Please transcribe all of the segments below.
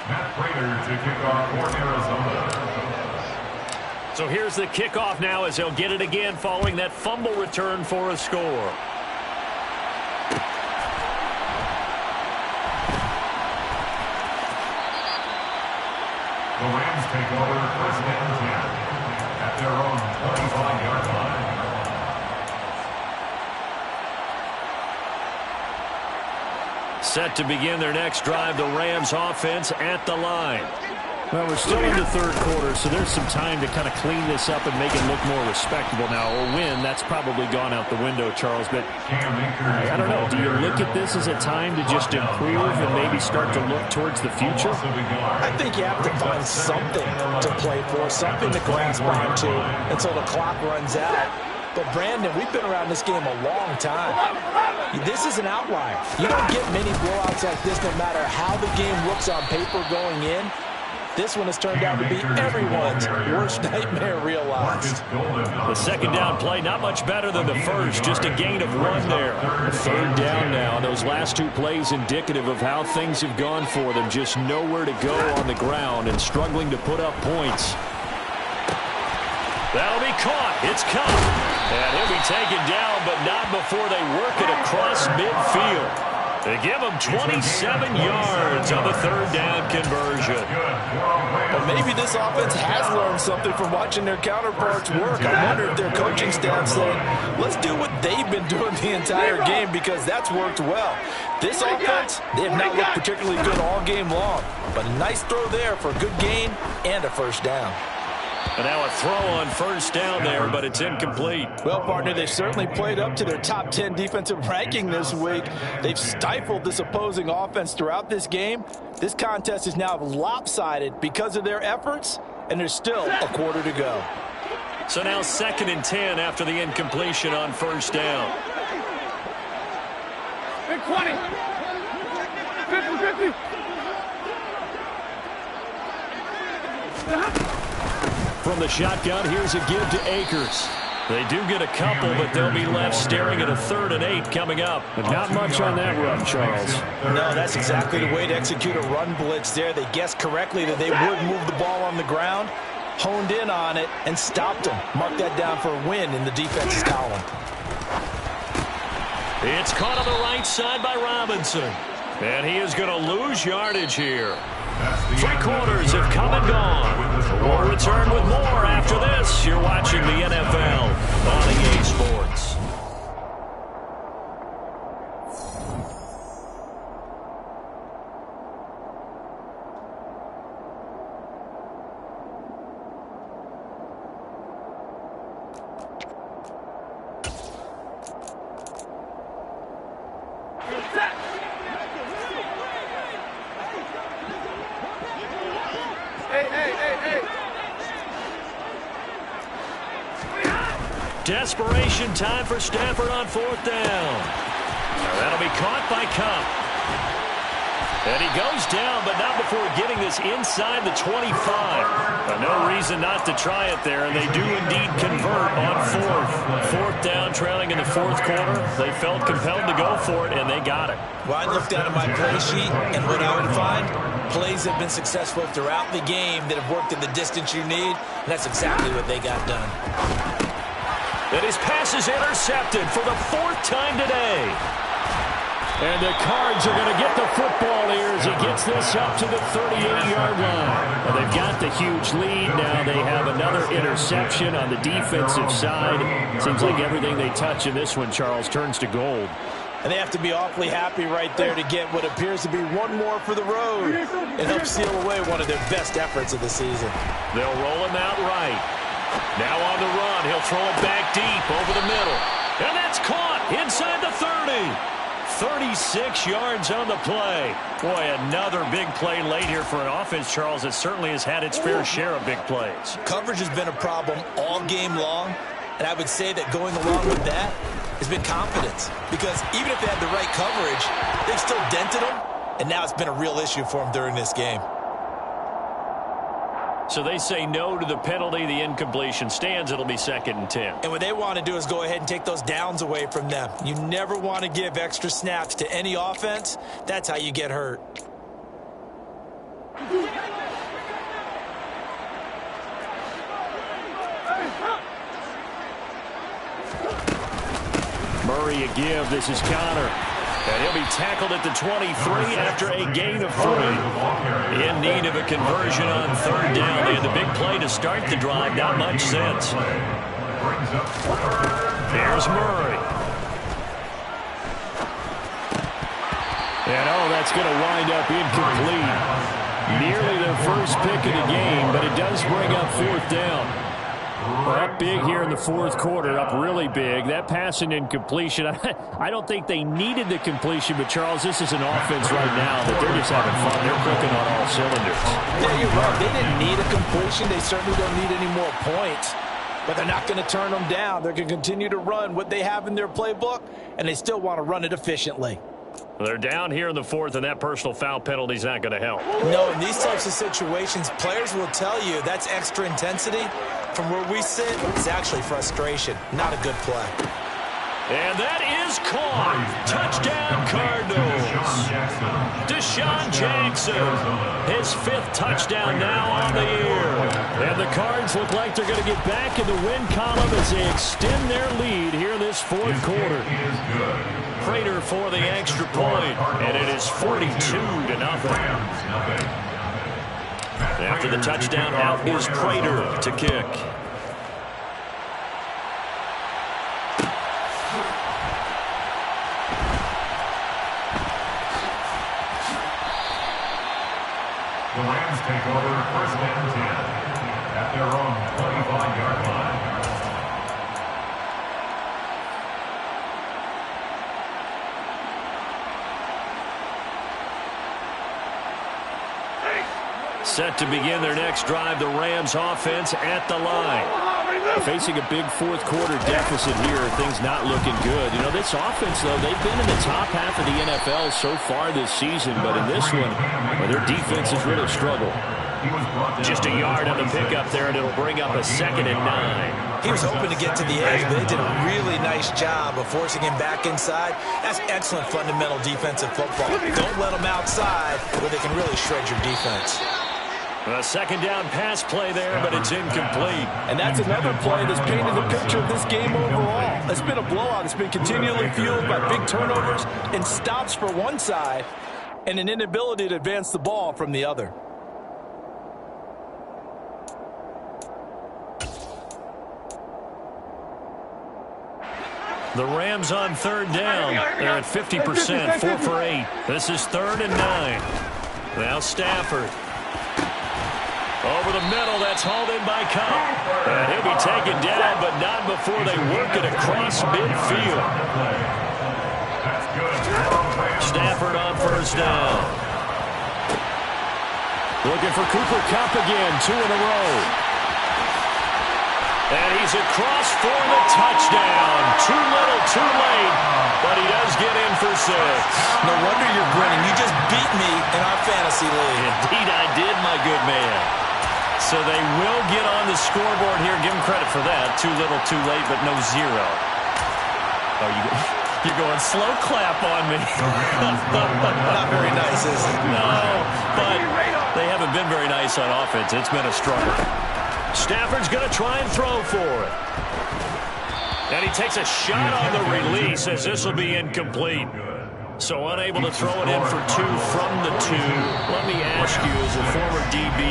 To kick off for Arizona. So here's the kickoff now as he'll get it again following that fumble return for a score. The Rams take over first and 10 at their own 25-yard line. Set to begin their next drive, the Rams offense at the line. Well, we're still in the third quarter, so there's some time to kind of clean this up and make it look more respectable. Now, a win, that's probably gone out the window, Charles, but I don't know. Do you look at this as a time to just improve and maybe start to look towards the future? I think you have to find something to play for, something to grasp onto until the clock runs out. But, Brandon, we've been around this game a long time. This is an outlier. You don't get many blowouts like this no matter how the game looks on paper going in. This one has turned out to be everyone's worst nightmare realized. The second down play, not much better than the first, just a gain of 1 there. Third down now. Those last 2 plays indicative of how things have gone for them. Just nowhere to go on the ground and struggling to put up points. That'll be caught. It's caught. And he'll be taken down, but not before they work it across midfield. They give him 27 yards on the third down conversion. Well, maybe this offense has learned something from watching their counterparts work. I wonder if their coaching staff said, let's do what they've been doing the entire game because that's worked well. This offense, they have not looked particularly good all game long. But a nice throw there for a good gain and a first down. And now a throw on first down there, but it's incomplete. Well, partner, they've certainly played up to their top 10 defensive ranking this week. They've stifled this opposing offense throughout this game. This contest is now lopsided because of their efforts, and there's still a quarter to go. So now 2nd and 10 after the incompletion on first down. 20. 50. From the shotgun, here's a give to Akers. They do get a couple, but they'll be left staring at a 3rd and 8 coming up. But not much on that run, Charles. No, that's exactly the way to execute a run blitz there. They guessed correctly that they would move the ball on the ground, honed in on it, and stopped them. Mark that down for a win in the defense's column. It's caught on the right side by Robinson. And he is going to lose yardage here. 3 quarters have come and gone. We'll return with more after this. You're watching the NFL on EA Sports. Desperation time for Stafford on 4th down. That'll be caught by Cup. And he goes down, but not before getting this inside the 25. No reason not to try it there, and they do indeed convert on 4th. 4th down, trailing in the 4th quarter. They felt compelled to go for it, and they got it. Well, I looked down at my play sheet, and what I would find, plays have been successful throughout the game that have worked in the distance you need, and that's exactly what they got done. And his pass is intercepted for the 4th time today. And the Cards are going to get the football here as he gets this up to the 38-yard line. Well, they've got the huge lead. Now they have another interception on the defensive side. Seems like everything they touch in this one, Charles, turns to gold. And they have to be awfully happy right there to get what appears to be one more for the road and help seal away one of their best efforts of the season. They'll roll him out right. Now on the run, he'll throw it back deep over the middle. And that's caught inside the 30. 36 yards on the play. Boy, another big play late here for an offense, Charles, that certainly has had its fair share of big plays. Coverage has been a problem all game long, and I would say that going along with that has been confidence. Because even if they had the right coverage, they've still dented them, and now it's been a real issue for them during this game. So they say no to the penalty. The incompletion stands. It'll be 2nd and 10. And what they want to do is go ahead and take those downs away from them. You never want to give extra snaps to any offense. That's how you get hurt. Murray a give. This is Connor. And he'll be tackled at the 23 after a gain of 3. In need of a conversion on third down. They had the big play to start the drive. Not much sense. Here's Murray. And, that's going to wind up incomplete. Nearly their first pick of the game, but it does bring up fourth down. We're up big here in the fourth quarter, up really big. That pass and incompletion, I don't think they needed the completion, but, Charles, this is an offense right now that they're just having fun. They're clicking on all cylinders. Yeah, you're right. They didn't need a completion. They certainly don't need any more points, but they're not going to turn them down. They're going to continue to run what they have in their playbook, and they still want to run it efficiently. They're down here in the fourth, and that personal foul penalty is not going to help. No, in these types of situations, players will tell you that's extra intensity. From where we sit, it's actually frustration. Not a good play. And that is caught. Touchdown, Cardinals. Deshaun Jackson, his 5th touchdown now on the year. And the Cards look like they're going to get back in the win column as they extend their lead here in this fourth quarter. Prater for the extra point, and it is 42-0. After the touchdown, out is Prater to kick. The Rams take over first and 10 at their own 25-yard line. Set to begin their next drive, the Rams offense at the line. Facing a big fourth quarter deficit here, things not looking good. You know, this offense, though, they've been in the top half of the NFL so far this season, but in this one, their defense has really struggled. Just a yard on the pickup there, and it'll bring up a 2nd and 9. He was hoping to get to the edge, but they did a really nice job of forcing him back inside. That's excellent fundamental defensive football. Don't let them outside where they can really shred your defense. A 2nd down pass play there, but it's incomplete. And that's another play that's painted the picture of this game overall. It's been a blowout. It's been continually fueled by big turnovers and stops for one side and an inability to advance the ball from the other. The Rams on third down. They're at 50%, 4 for 8. This is 3rd and 9. Now Stafford. Over the middle, that's hauled in by Cup. And he'll be taken down, but not before they work it across midfield. Stafford on first down. Looking for Cooper Kupp again, 2 in a row. And he's across for the touchdown. Too little, too late, but he does get in for 6. No wonder you're grinning. You just beat me in our fantasy league. Indeed I did, my good man. So they will get on the scoreboard here. Give them credit for that. Too little, too late, but no 0. Oh, you're going slow clap on me. Not very nice, is it? No, but they haven't been very nice on offense. It's been a struggle. Stafford's going to try and throw for it. And he takes a shot on the release as this will be incomplete. So unable to throw it in for 2 from the 2. Let me ask you, as a former DB,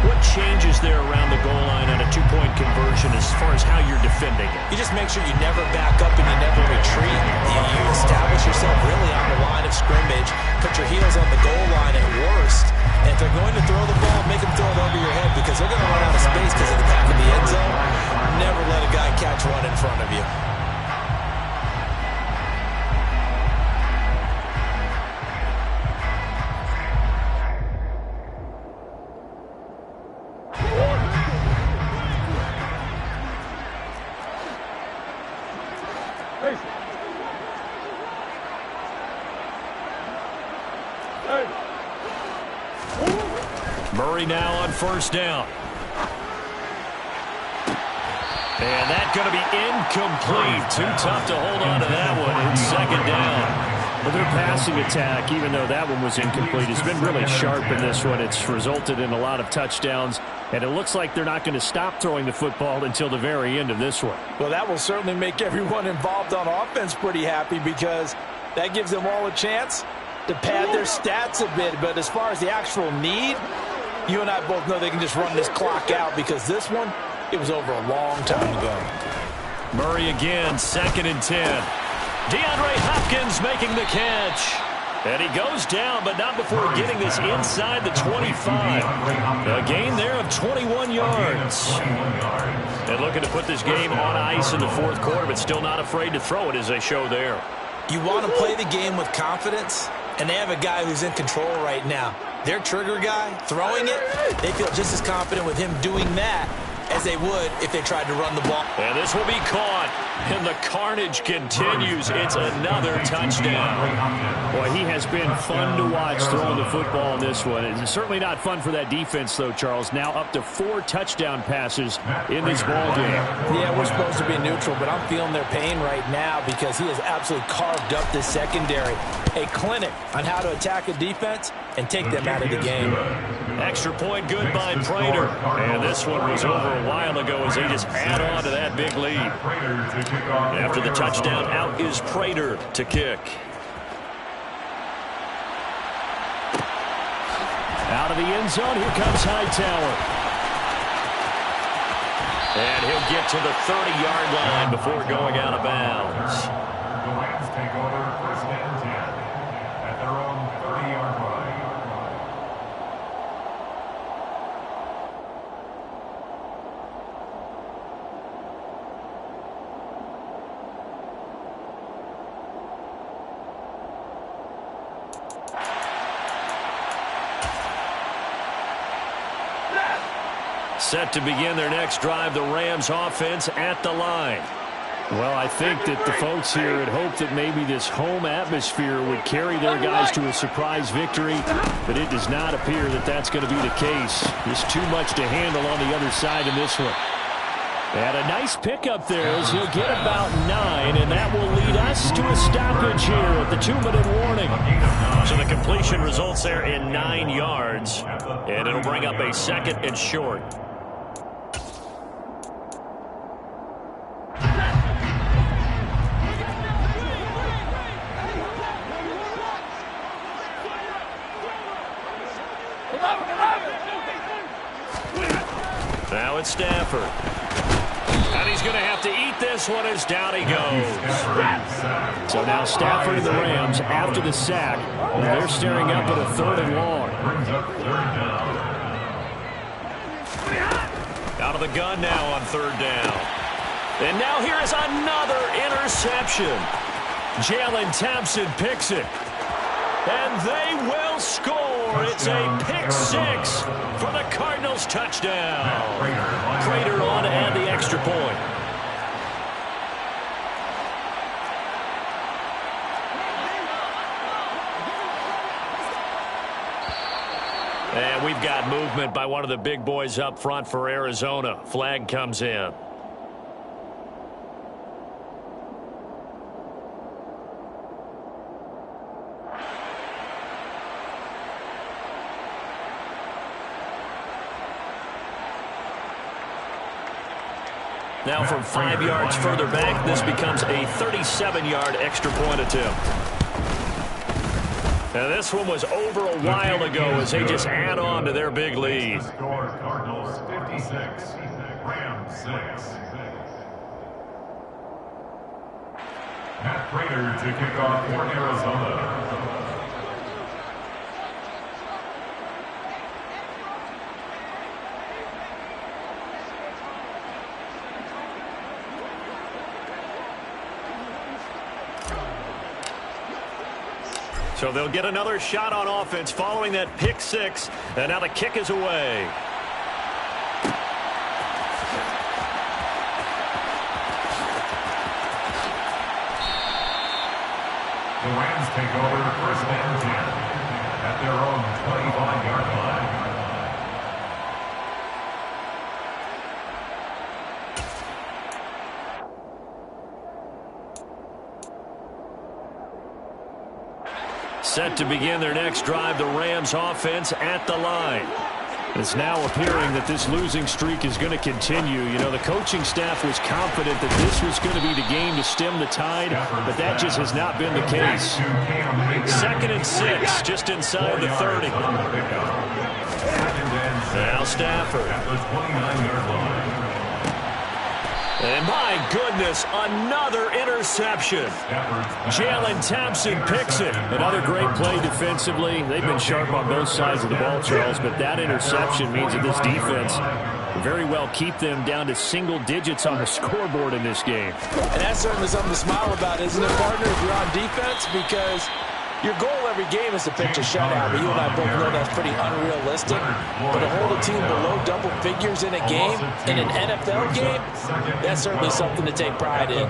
what changes there around the goal line on a 2-point conversion as far as how you're defending it? You just make sure you never back up and you never retreat. You establish yourself really on the line of scrimmage, put your heels on the goal line at worst. And if they're going to throw the ball, make them throw it over your head because they're going to run out of space because of the back of the end zone. Never let a guy catch one in front of you. Murray now on first down. And that's going to be incomplete. Too tough to hold on to that one. It's 2nd down. Well, their passing attack, even though that one was incomplete, has been really sharp in this one. It's resulted in a lot of touchdowns, and it looks like they're not going to stop throwing the football until the very end of this one. Well, that will certainly make everyone involved on offense pretty happy because that gives them all a chance to pad their stats a bit. But as far as the actual need, you and I both know they can just run this clock out because this one, it was over a long time ago. Murray again, 2nd and 10. DeAndre Hopkins making the catch. And he goes down, but not before getting this inside the 25. A gain there of 21 yards. And looking to put this game on ice in the 4th quarter, but still not afraid to throw it as they show there. You want to play the game with confidence, and they have a guy who's in control right now. Their trigger guy, throwing it, they feel just as confident with him doing that as they would if they tried to run the ball. And this will be caught. And the carnage continues. It's another touchdown. Boy, he has been fun to watch throwing the football in this one. It's certainly not fun for that defense, though, Charles. Now up to 4 touchdown passes in this ball game. Yeah, we're supposed to be neutral, but I'm feeling their pain right now because he has absolutely carved up the secondary. A clinic on how to attack a defense and take them out of the game. Extra point good by Prater. And this one was over a while ago as they just add on to that big lead. After the touchdown, out is Prater to kick. Out of the end zone, here comes Hightower. And he'll get to the 30-yard line before going out of bounds. The Rams take over 1st and 10 at their own 30-yard line. Set to begin their next drive, the Rams offense at the line. Well, I think that the folks here had hoped that maybe this home atmosphere would carry their guys to a surprise victory, but it does not appear that that's going to be the case. Just too much to handle on the other side in this one. And a nice pickup there as he'll get about 9, and that will lead us to a stoppage here at the 2-minute warning. So the completion results there in 9 yards, and it'll bring up a 2nd and short. Now it's Stafford. And he's going to have to eat this one as down he goes. So now Stafford and the Rams, after the sack, they're staring up at a 3rd and long. Out of the gun now on 3rd down. And now here is another interception. Jalen Thompson picks it. And they will score. It's a pick 6 for the Cardinals touchdown. Prater on to add the extra point. And we've got movement by one of the big boys up front for Arizona. Flag comes in. Now from 5 yards further back, this becomes a 37-yard extra point attempt. Now this one was over a while ago as they just add on to their big lead. Score Cardinals 56, Rams 6. Matt Prater to kick off for Arizona. So they'll get another shot on offense following that pick 6. And now the kick is away. The Rams take over 1st and 10 at their own 25-yard line. Set to begin their next drive, the Rams offense at the line. It's now appearing that this losing streak is going to continue. You know, the coaching staff was confident that this was going to be the game to stem the tide, but that just has not been the case. 2nd and 6, just inside the 30. Now Stafford. And my goodness, another interception. Jalen Thompson picks it. Another great play defensively. They've been sharp on both sides of the ball, Charles, but that interception means that this defense very well keep them down to single digits on the scoreboard in this game. And that's certainly something to smile about, isn't it, partner, if you're on defense? Because your goal every game is to pitch a shutout, but you and I both know that's pretty unrealistic. But to hold a team below double figures in a game, in an NFL game, that's certainly something to take pride in.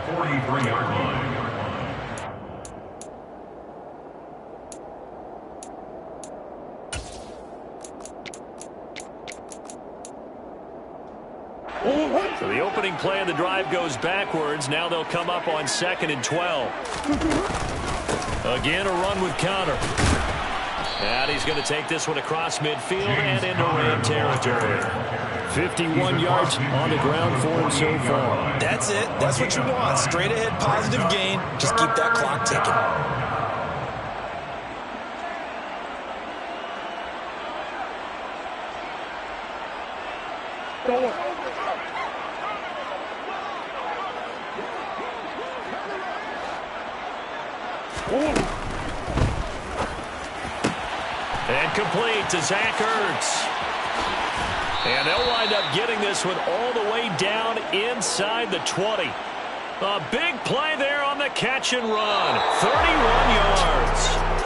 So the opening play of the drive goes backwards. Now they'll come up on 2nd and 12. Again, a run with Connor. And he's going to take this one across midfield and into Ram territory. 51 yards on the ground for him so far. That's it. That's what you want. Straight ahead positive gain. Just keep that clock ticking. And complete to Zach Ertz. And they'll wind up getting this one all the way down inside the 20. A big play there on the catch and run. 31 yards.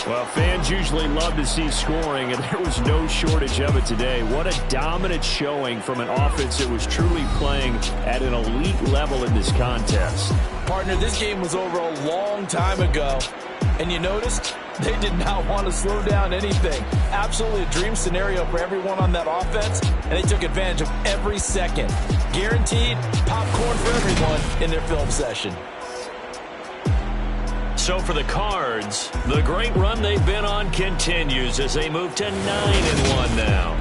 Well, fans usually love to see scoring, and there was no shortage of it today. What a dominant showing from an offense that was truly playing at an elite level in this contest. Partner, this game was over a long time ago, and you noticed they did not want to slow down anything. Absolutely a dream scenario for everyone on that offense, and they took advantage of every second. Guaranteed popcorn for everyone in their film session. So for the Cards, the great run they've been on continues as they move to 9-1 now.